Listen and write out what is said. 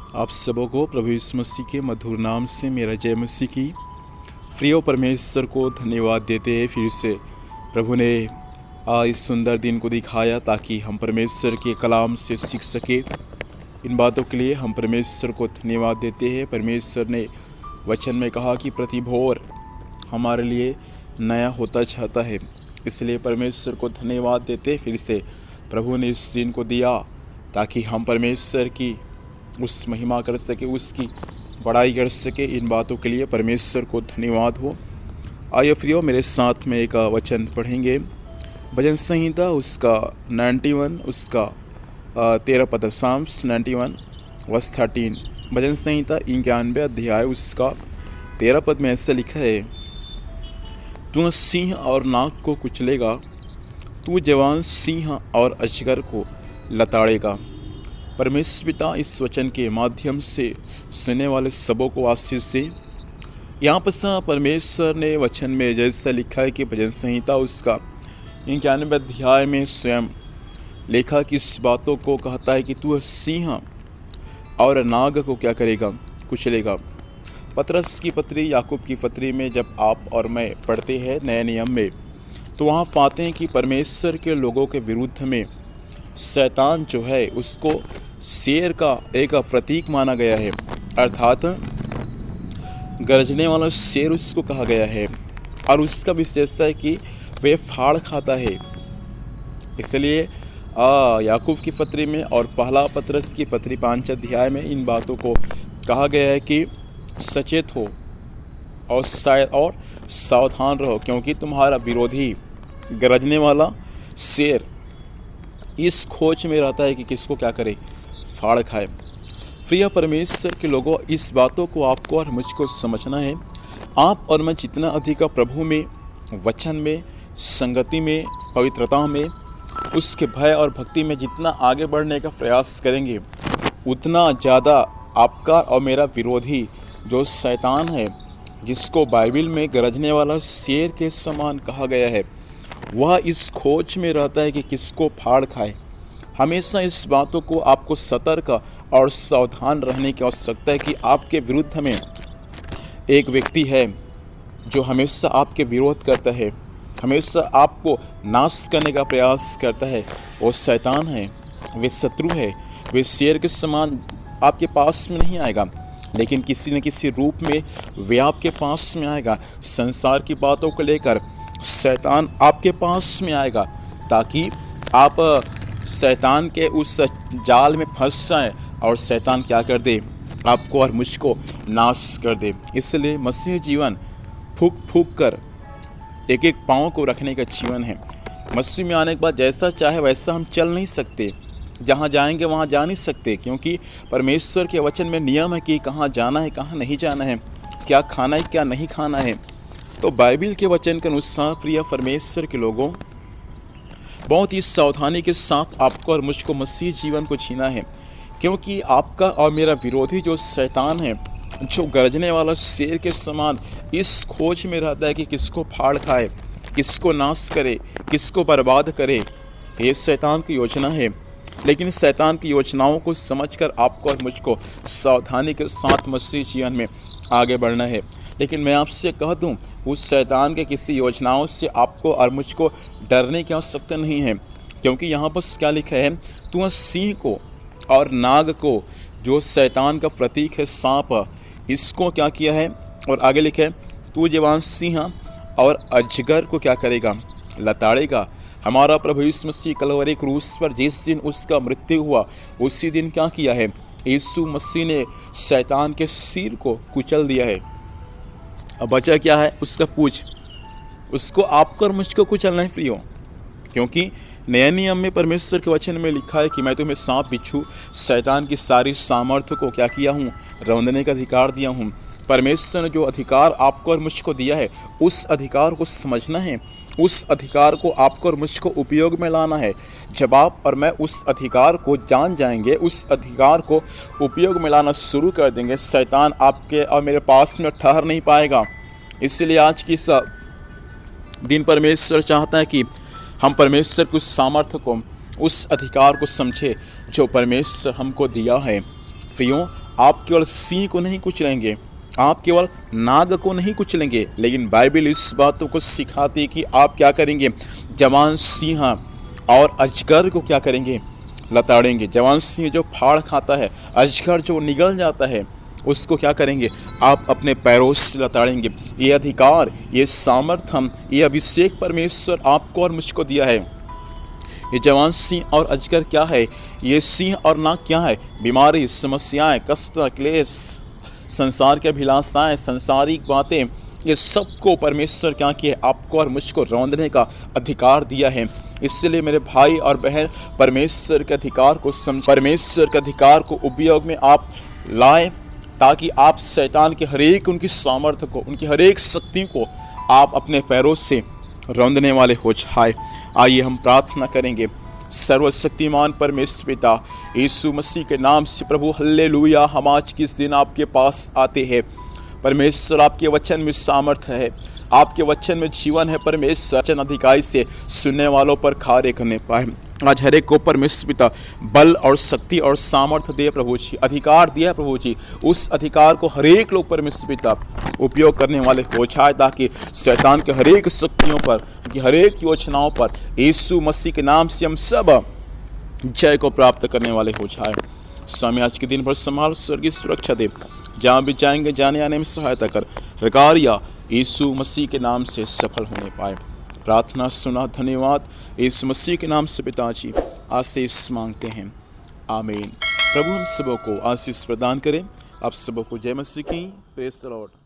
आप सबों को प्रभु यीशु मसीह के मधुर नाम से मेरा जय मसीह की। प्रिय परमेश्वर को धन्यवाद देते हैं। फिर से प्रभु ने इस सुंदर दिन को दिखाया ताकि हम परमेश्वर के कलाम से सीख सके। इन बातों के लिए हम परमेश्वर को धन्यवाद देते हैं। परमेश्वर ने वचन में कहा कि प्रतिभोर हमारे लिए नया होता चाहता है, इसलिए परमेश्वर को धन्यवाद देते। फिर से प्रभु ने इस दिन को दिया ताकि हम परमेश्वर की उस महिमा कर सके, उसकी बड़ाई कर सके। इन बातों के लिए परमेश्वर को धन्यवाद हो। आइए प्रियो, मेरे साथ में एक वचन पढ़ेंगे। भजन संहिता उसका 91 उसका 13 पद, साम्स 91 वर्स 13। भजन संहिता 91 अध्याय उसका 13 पद में ऐसा लिखा है, तू सिंह और नाग को कुचलेगा, तू जवान सिंह और अजगर को लताड़ेगा। परमेश्वर पिता इस वचन के माध्यम से सुनने वाले सबों को आशीष दे। यहाँ पर परमेश्वर ने वचन में जैसा लिखा है कि भजन संहिता उसका 91 अध्याय में स्वयं लेखा की इस बातों को कहता है कि तू सिंह और नाग को क्या करेगा, कुचलेगा। पतरस की पत्री, याकूब की पत्री में जब आप और मैं पढ़ते हैं नए नियम में, तो वहाँ पाते हैं कि परमेश्वर के लोगों के विरुद्ध में शैतान जो है उसको शेर का एक प्रतीक माना गया है, अर्थात गरजने वाला शेर उसको कहा गया है। और उसका विशेषता है कि वह फाड़ खाता है। इसलिए याकूब की पत्री में और पहला पतरस की पत्री 5 अध्याय में इन बातों को कहा गया है कि सचेत हो और सावधान रहो, क्योंकि तुम्हारा विरोधी गरजने वाला शेर इस खोज में रहता है कि किसको क्या करे, फाड़ खाए। प्रिय परमेश्वर के लोगों, इस बातों को आपको और मुझको समझना है। आप और मैं जितना अधिक प्रभु में, वचन में, संगति में, पवित्रता में, उसके भय और भक्ति में जितना आगे बढ़ने का प्रयास करेंगे, उतना ज़्यादा आपका और मेरा विरोधी जो शैतान है, जिसको बाइबल में गरजने वाला शेर के समान कहा गया है, वह इस खोज में रहता है कि किसको फाड़ खाए। हमेशा इस बातों को आपको सतर्क और सावधान रहने की आवश्यकता है कि आपके विरुद्ध में एक व्यक्ति है जो हमेशा आपके विरोध करता है, हमेशा आपको नाश करने का प्रयास करता है। वो शैतान है, वे शत्रु है। वे शेर के समान आपके पास में नहीं आएगा, लेकिन किसी न किसी रूप में वे आपके पास में आएगा। संसार की बातों को लेकर शैतान आपके पास में आएगा ताकि आप शैतान के उस जाल में फंस जाएं और शैतान क्या कर दे, आपको और मुझको नाश कर दे। इसलिए मसीह जीवन फूक फूक कर एक एक पाँव को रखने का जीवन है। मसीह में आने के बाद जैसा चाहे वैसा हम चल नहीं सकते, जहाँ जाएंगे वहाँ जा नहीं सकते, क्योंकि परमेश्वर के वचन में नियम है कि कहाँ जाना है, कहाँ नहीं जाना है, क्या खाना है, क्या नहीं खाना है। तो बाइबल के वचन के अनुसार प्रिय परमेश्वर के लोगों, बहुत ही सावधानी के साथ आपको और मुझको मसीह जीवन को जीना है, क्योंकि आपका और मेरा विरोधी जो शैतान है, जो गरजने वाला शेर के समान इस खोज में रहता है कि किसको फाड़ खाए, किसको नाश करे, किसको बर्बाद करे। ये शैतान की योजना है। लेकिन शैतान की योजनाओं को समझकर आपको और मुझको सावधानी के साथ मसीह जीवन में आगे बढ़ना है। लेकिन मैं आपसे कह दूं, उस शैतान के किसी योजनाओं से आपको और मुझको डरने की आवश्यकता नहीं है, क्योंकि यहाँ पर क्या लिखा है, तू सिंह को और नाग को, जो शैतान का प्रतीक है सांप, इसको क्या किया है। और आगे लिखा है, तू जवान सिंह और अजगर को क्या करेगा, लताड़ेगा। हमारा प्रभु यीशु मसीह कलवरी क्रूस पर जिस दिन उसका मृत्यु हुआ, उसी दिन क्या किया है, यीशु मसीह ने शैतान के सिर को कुचल दिया है। अब बचा क्या है, उसका पूछ। उसको आपको और मुझको कुचलना है प्रियो, क्योंकि नए नियम में परमेश्वर के वचन में लिखा है कि मैं तुम्हें सांप, बिच्छू, शैतान की सारी सामर्थ्य को क्या किया हूँ, रौंदने का अधिकार दिया हूँ। परमेश्वर ने जो अधिकार आपको और मुझको दिया है, उस अधिकार को समझना है, उस अधिकार को आपको और मुझको उपयोग में लाना है। जब आप और मैं उस अधिकार को जान जाएंगे, उस अधिकार को उपयोग में लाना शुरू कर देंगे, शैतान आपके और मेरे पास में ठहर नहीं पाएगा। इसलिए आज की इस दिन परमेश्वर चाहता है कि हम परमेश्वर की उस सामर्थ्य को, उस अधिकार को समझे जो परमेश्वर हमको दिया है। प्रियो, आप केवल सिंह को नहीं कुचलेंगे, आप केवल नाग को नहीं कुचलेंगे, लेकिन बाइबल इस बातों को सिखाती है कि आप क्या करेंगे, जवान सिंह और अजगर को क्या करेंगे, लताड़ेंगे। जवान सिंह जो फाड़ खाता है, अजगर जो निगल जाता है, उसको क्या करेंगे, आप अपने पैरों से लताड़ेंगे। ये अधिकार, ये सामर्थ्य, ये अभिषेक परमेश्वर आपको और मुझको दिया है। ये जवान सिंह और अजगर क्या है, ये सिंह और नाग क्या है, बीमारी, समस्याएं, कष्ट, क्लेश, संसार की अभिलाषाएं, संसारिक बातें, ये सबको परमेश्वर क्या किया है, आपको और मुझको रौंदने का अधिकार दिया है। इसलिए मेरे भाई और बहन, परमेश्वर के अधिकार को समझ, परमेश्वर के अधिकार को उपयोग में आप लाएं, ताकि आप शैतान के हरेक उनकी सामर्थ्य को, उनकी हरेक शक्ति को आप अपने पैरों से रौंदने वाले हो जाए। आइए हम प्रार्थना करेंगे। सर्वशक्तिमान परमेश्वर पिता, यीशु मसीह के नाम से प्रभु हल्लेलुया, हम आज किस दिन आपके पास आते हैं। परमेश्वर, आपके वचन में सामर्थ्य है, आपके वचन में जीवन है। परमेश्वर, वचन अधिकारी से सुनने वालों पर कार्य करने पाए। आज हर एक को परमेश्वर पिता बल और शक्ति और सामर्थ्य दे प्रभु जी, अधिकार दिया प्रभु जी। उस अधिकार को हर एक लोग परमेश्वर पिता उपयोग करने वाले हो जाए, ताकि शैतान के हरेक शक्तियों पर, उनकी हरेक योजनाओं पर यीशु मसीह के नाम से हम सब जय को प्राप्त करने वाले हो जाए। स्वामी, आज के दिन भर संभाल, स्वर्गीय सुरक्षा दे, जहाँ भी जाएंगे जाने आने में सहायता कर, कार्य यीशु मसीह के नाम से सफल होने पाए। प्रार्थना सुना, धन्यवाद। यीशु मसीह के नाम से पिताजी आशीष मांगते हैं, आमीन। प्रभु हम सबों को आशीष प्रदान करें। आप सबों को जय मसीह की। Praise the Lord.